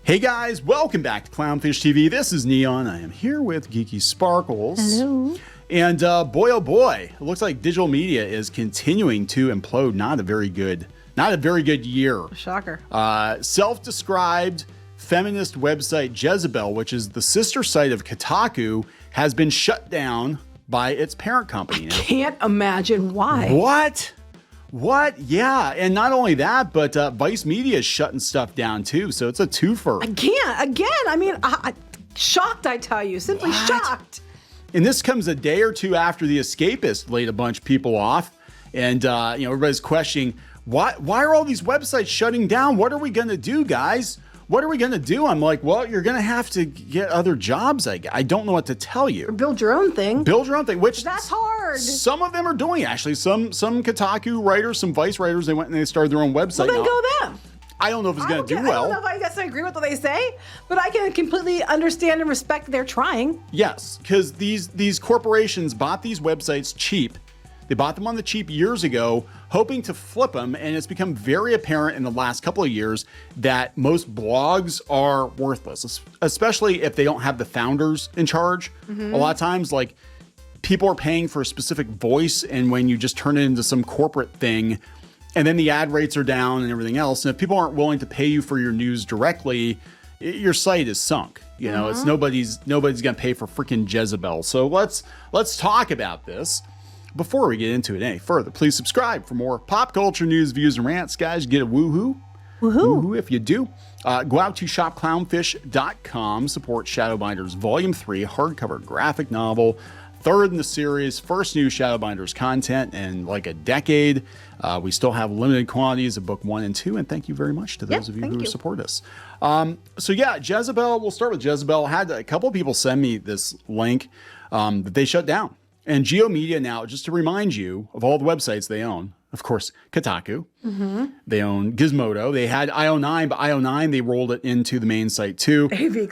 Hey guys, welcome back to Clownfish TV. This is Kneon. I am here with Geeky Sparkles. Hello. And boy, oh boy, it looks like digital media is continuing to implode. Not a very good year. Shocker. Self-described feminist website Jezebel, which is the sister site of Kotaku, has been shut down by its parent company. Can't imagine why. What? Yeah. And not only that, but Vice Media is shutting stuff down too. So it's a twofer. Shocked, I tell you. Simply shocked. And this comes a day or two after The Escapist laid a bunch of people off. And, everybody's questioning, why are all these websites shutting down? What are we going to do, guys? What are we going to do? I'm like, well, you're going to have to get other jobs. I don't know what to tell you. Or build your own thing. Which that's hard. Some of them are doing, actually. Some Kotaku writers, some Vice writers, they went and they started their own website. Well, then go them. I don't know if it's going to do well. I don't know if I necessarily agree with what they say, but I can completely understand and respect they're trying. Yes, because these corporations bought these websites cheap. They bought them on the cheap years ago, hoping to flip them, and it's become very apparent in the last couple of years that most blogs are worthless, especially if they don't have the founders in charge. Mm-hmm. A lot of times, like, people are paying for a specific voice, and when you just turn it into some corporate thing, and then the ad rates are down and everything else, and if people aren't willing to pay you for your news directly, your site is sunk. You know, It's nobody's gonna pay for freaking Jezebel. So let's talk about this. Before we get into it any further, please subscribe for more pop culture news, views, and rants. Guys, get a woohoo. Woohoo if you do. Go out to shopclownfish.com. Support Shadowbinders Volume 3, hardcover graphic novel. Third in the series, first new Shadowbinders content in like a decade. We still have limited quantities of book 1 and 2, and thank you very much to those of you who support us. Jezebel, we'll start with Jezebel. I had a couple of people send me this link that they shut down. And Geo Media now, just to remind you of all the websites they own, of course, Kotaku. Mm-hmm. They own Gizmodo. They had IO9, but IO9, they rolled it into the main site too. AV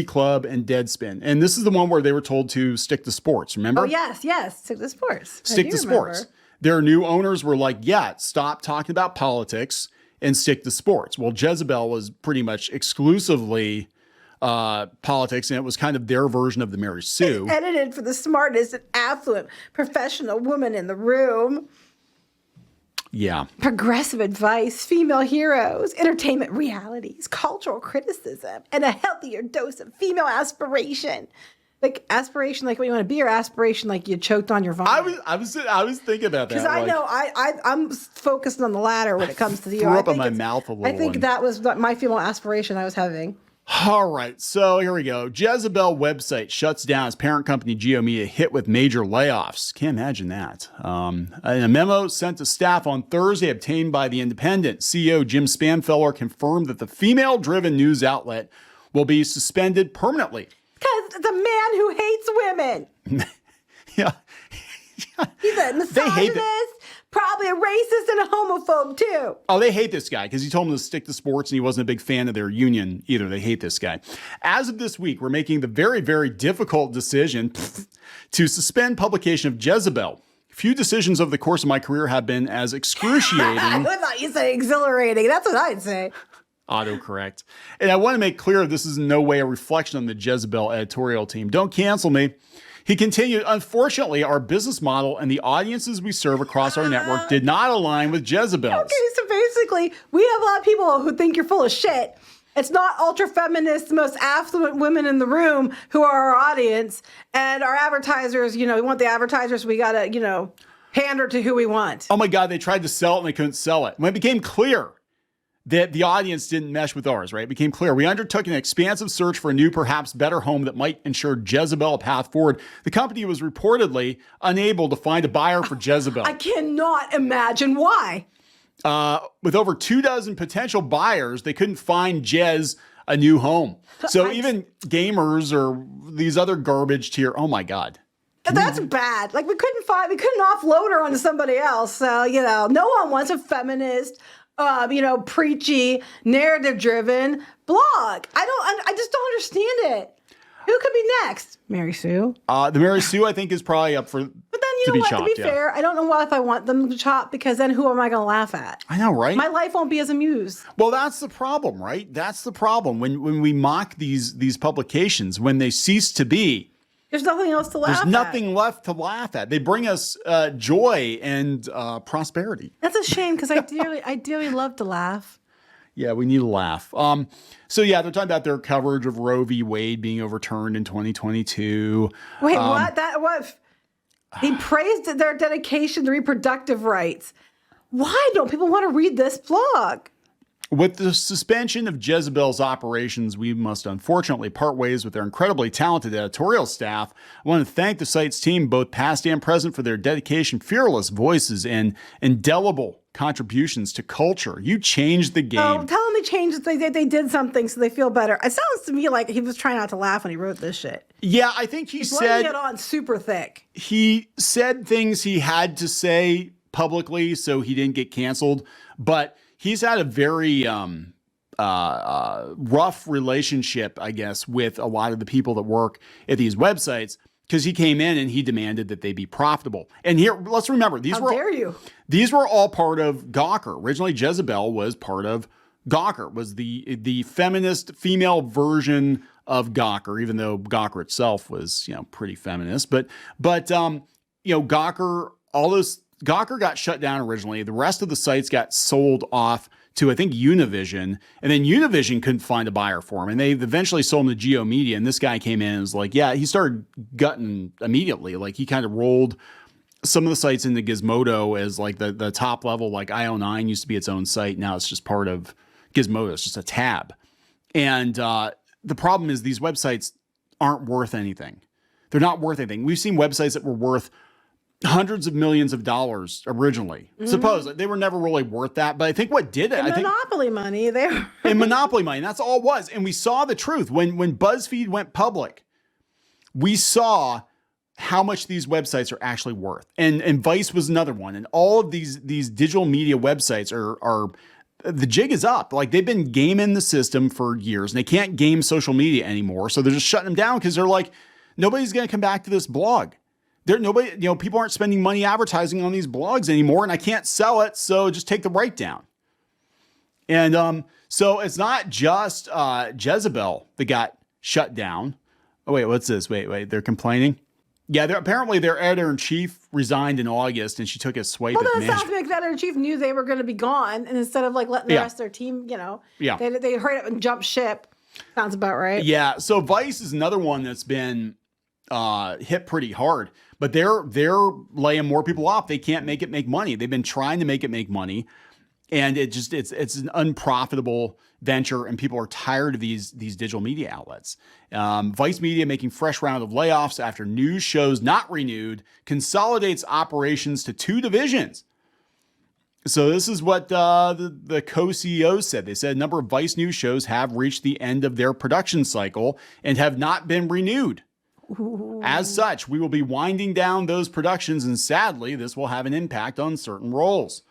Club and Deadspin. And this is the one where they were told to stick to sports, remember? Oh, yes. Stick to sports. Stick to sports. Their new owners were like, yeah, stop talking about politics and stick to sports. Well, Jezebel was pretty much exclusively politics, and it was kind of their version of the Mary Sue. It's edited for the smartest and affluent professional woman in the room. Yeah. Progressive advice, female heroes, entertainment realities, cultural criticism, and a healthier dose of female aspiration. Like aspiration, like what you want to be, or aspiration, like you choked on your vomit. I was thinking about that. Because I know I'm focused on the latter when it comes to the. Threw up in my mouth a little. I think that was my female aspiration I was having. All right, so here we go. Jezebel website shuts down as parent company Geo Media hit with major layoffs. Can't imagine that. In a memo sent to staff on Thursday, obtained by The Independent, CEO Jim Spanfeller confirmed that the female-driven news outlet will be suspended permanently. Because it's a man who hates women. Yeah. He's a misogynist, probably a racist and a homophobe too. Oh, they hate this guy because he told them to stick to sports and he wasn't a big fan of their union either. They hate this guy. As of this week, we're making the very, very difficult decision to suspend publication of Jezebel. Few decisions over the course of my career have been as excruciating. I thought you said exhilarating. That's what I'd say. Autocorrect. And I want to make clear this is in no way a reflection on the Jezebel editorial team. Don't cancel me. He continued, unfortunately, our business model and the audiences we serve across our network did not align with Jezebel's. Okay, so basically, we have a lot of people who think you're full of shit. It's not ultra-feminist, most affluent women in the room who are our audience. And our advertisers, we want the advertisers, we got to, pander to who we want. Oh my God, they tried to sell it and they couldn't sell it. When it became clear that the audience didn't mesh with ours, right? It became clear. We undertook an expansive search for a new, perhaps better home that might ensure Jezebel a path forward. The company was reportedly unable to find a buyer for Jezebel. I cannot imagine why. With over 24 potential buyers, they couldn't find Jez a new home. So even gamers or these other garbage tier, oh my God. That's bad. Like we couldn't offload her onto somebody else. So, no one wants a feminist, preachy, narrative-driven blog. I just don't understand it. Who could be next? Mary Sue? The Mary Sue, I think, is probably up for... But then you to know be what? chopped, To be yeah. fair, I don't know what if I want them to chop, because then who am I going to laugh at? I know, right? My life won't be as amused. Well, that's the problem, right? That's the problem. When we mock these publications, when they cease to be, There's nothing else to laugh there's at. nothing left to laugh at. They bring us joy and prosperity. That's a shame, because I dearly love to laugh. Yeah, we need a laugh. So yeah, they're talking about their coverage of Roe v. Wade being overturned in 2022. Wait, what? He praised their dedication to reproductive rights. Why don't people want to read this blog? With the suspension of Jezebel's operations, we must unfortunately part ways with their incredibly talented editorial staff. I want to thank the site's team, both past and present, for their dedication, fearless voices, and indelible contributions to culture. You changed the game. Oh, tell them they changed. They did something so they feel better. It sounds to me like he was trying not to laugh when he wrote this shit. Yeah, I think He's laying it on super thick. he said things he had to say publicly so he didn't get canceled, but he's had a very rough relationship, I guess, with a lot of the people that work at these websites, because he came in and he demanded that they be profitable. And here, let's remember, these were all part of Gawker. Originally, Jezebel was part of Gawker, was the feminist female version of Gawker, even though Gawker itself was, pretty feminist. But Gawker, Gawker got shut down originally. The rest of the sites got sold off to, I think, Univision. And then Univision couldn't find a buyer for him. And they eventually sold him to Geo Media. And this guy came in and was like, yeah, he started gutting immediately. Like, he kind of rolled some of the sites into Gizmodo as like the top level. Like IO9 used to be its own site. Now it's just part of Gizmodo. It's just a tab. And the problem is these websites aren't worth anything. They're not worth anything. We've seen websites that were worth hundreds of millions of dollars originally. Supposedly they were never really worth that, but I think what did it? Monopoly money. They were in monopoly money. That's all it was. And we saw the truth when BuzzFeed went public. We saw how much these websites are actually worth, and Vice was another one. And all of these digital media websites are the jig is up. Like, they've been gaming the system for years, and they can't game social media anymore. So they're just shutting them down because they're like, nobody's going to come back to this blog. People aren't spending money advertising on these blogs anymore, and I can't sell it, so just take the right down. And so it's not just Jezebel that got shut down. Oh, wait, what's this? Wait, they're complaining? Yeah, apparently their editor-in-chief resigned in August, and she took a swipe at management. Well, then it sounds like the editor-in-chief knew they were going to be gone, and instead of like letting the rest of their team, they hurried up and jumped ship. Sounds about right. Yeah, so Vice is another one that's been hit pretty hard, but they're laying more people off. They can't make it make money. They've been trying to make it make money, and it's an unprofitable venture, and people are tired of these digital media outlets. Vice Media making fresh round of layoffs after news shows not renewed, consolidates operations to 2 divisions. So this is what the co-CEOs said. They said a number of Vice news shows have reached the end of their production cycle and have not been renewed. Ooh. As such, we will be winding down those productions, and sadly, this will have an impact on certain roles.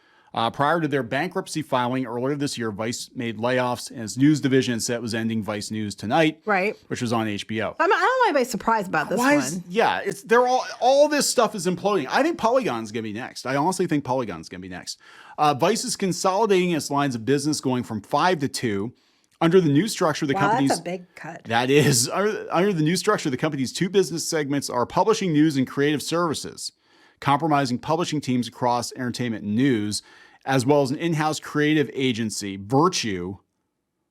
Prior to their bankruptcy filing earlier this year, Vice made layoffs in its news division and said it was ending Vice News Tonight, right, which was on HBO. I don't know anybody's surprised about this one. They're all this stuff is imploding. I think Polygon's going to be next. I honestly think Polygon's going to be next. Vice is consolidating its lines of business, going from 5 to 2. Under the new structure, the company's... That's a big cut. That is. Under the new structure, the company's 2 business segments are publishing news and creative services, compromising publishing teams across entertainment and news, as well as an in-house creative agency, Virtue.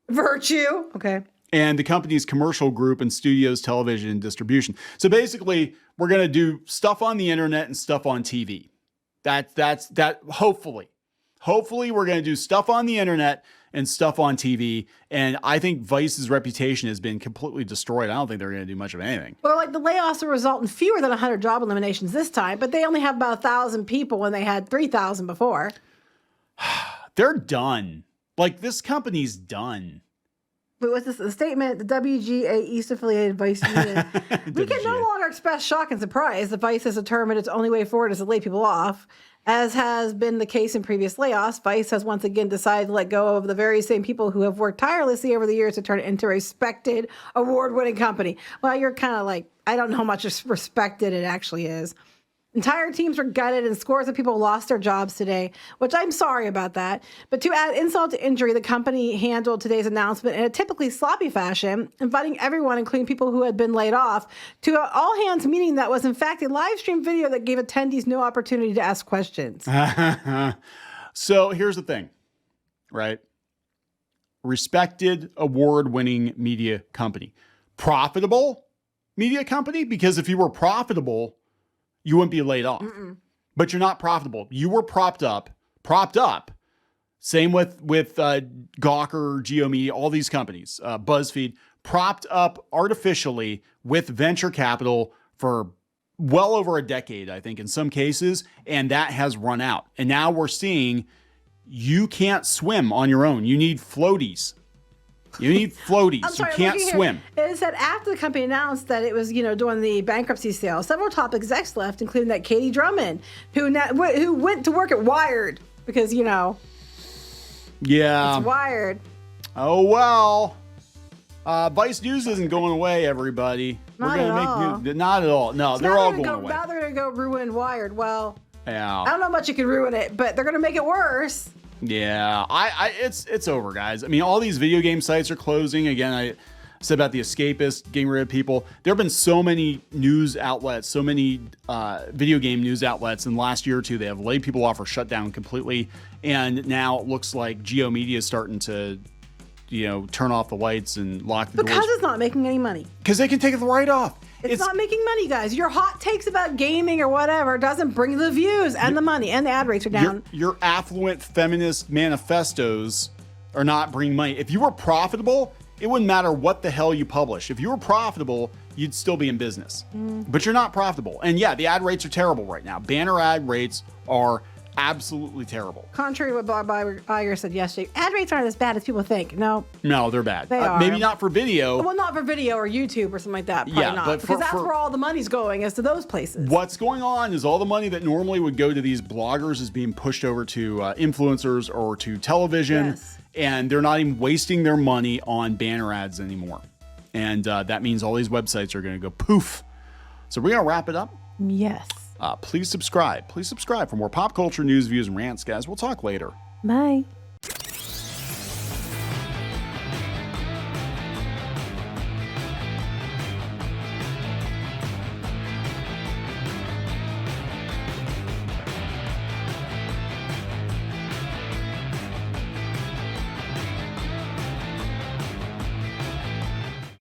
Okay. And the company's commercial group and studios, television, and distribution. So basically, we're going to do stuff on the internet and stuff on TV. That's hopefully. Hopefully, we're going to do stuff on the internet and stuff on TV. And I think Vice's reputation has been completely destroyed. I don't think they're going to do much of anything. Well, like, the layoffs will result in fewer than 100 job eliminations this time, but they only have about 1,000 people when they had 3,000 before. They're done. Like, this company's done. But what's this? The statement, the WGA East affiliated Vice Media. We can no longer express shock and surprise. The Vice has determined its only way forward is to lay people off. As has been the case in previous layoffs, Vice has once again decided to let go of the very same people who have worked tirelessly over the years to turn it into a respected, award-winning company. Well, you're kind of like, I don't know how much respected it actually is. Entire teams were gutted and scores of people lost their jobs today, which I'm sorry about that. But to add insult to injury, the company handled today's announcement in a typically sloppy fashion, inviting everyone, including people who had been laid off, to an all-hands meeting that was in fact a live stream video that gave attendees no opportunity to ask questions. So here's the thing, right? Respected, award-winning media company. Profitable media company? Because if you were profitable, you wouldn't be laid off. But you're not profitable. You were propped up. Same with Gawker, GeoMedia, all these companies, BuzzFeed, propped up artificially with venture capital for well over a decade, I think, in some cases, and that has run out. And now we're seeing you can't swim on your own. You need floaties. You can't swim. It said after the company announced that it was, doing the bankruptcy sale, several top execs left, including that Katie Drummond, who went to work at Wired because, yeah, it's Wired. Oh, well. Vice News isn't going away, everybody. Not at all. Not at all. No, they're all going away. Now they're going to go ruin Wired. Well, yeah. I don't know how much you can ruin it, but they're going to make it worse. Yeah, it's over, guys. I mean, all these video game sites are closing. Again, I said about the Escapist, getting rid of people. There have been so many news outlets, so many video game news outlets in the last year or two. They have laid people off or shut down completely. And now it looks like GeoMedia is starting to, turn off the lights and lock the doors. Because it's not making any money. Because they can take it right off. It's not making money, guys. Your hot takes about gaming or whatever doesn't bring the views and the money, and the ad rates are down. Your affluent feminist manifestos are not bringing money. If you were profitable, it wouldn't matter what the hell you publish. If you were profitable, you'd still be in business. But you're not profitable. And yeah, the ad rates are terrible right now. Banner ad rates are absolutely terrible. Contrary to what Bob Iger said yesterday, ad rates aren't as bad as people think. No, they're bad. They are. Maybe not for video. Well, not for video or YouTube or something like that. Probably not. But because that's where all the money's going, is to those places. What's going on is all the money that normally would go to these bloggers is being pushed over to influencers or to television. Yes. And they're not even wasting their money on banner ads anymore. And that means all these websites are going to go poof. So we're going to wrap it up. Yes. Please subscribe. Please subscribe for more pop culture news, views, and rants, guys. We'll talk later. Bye.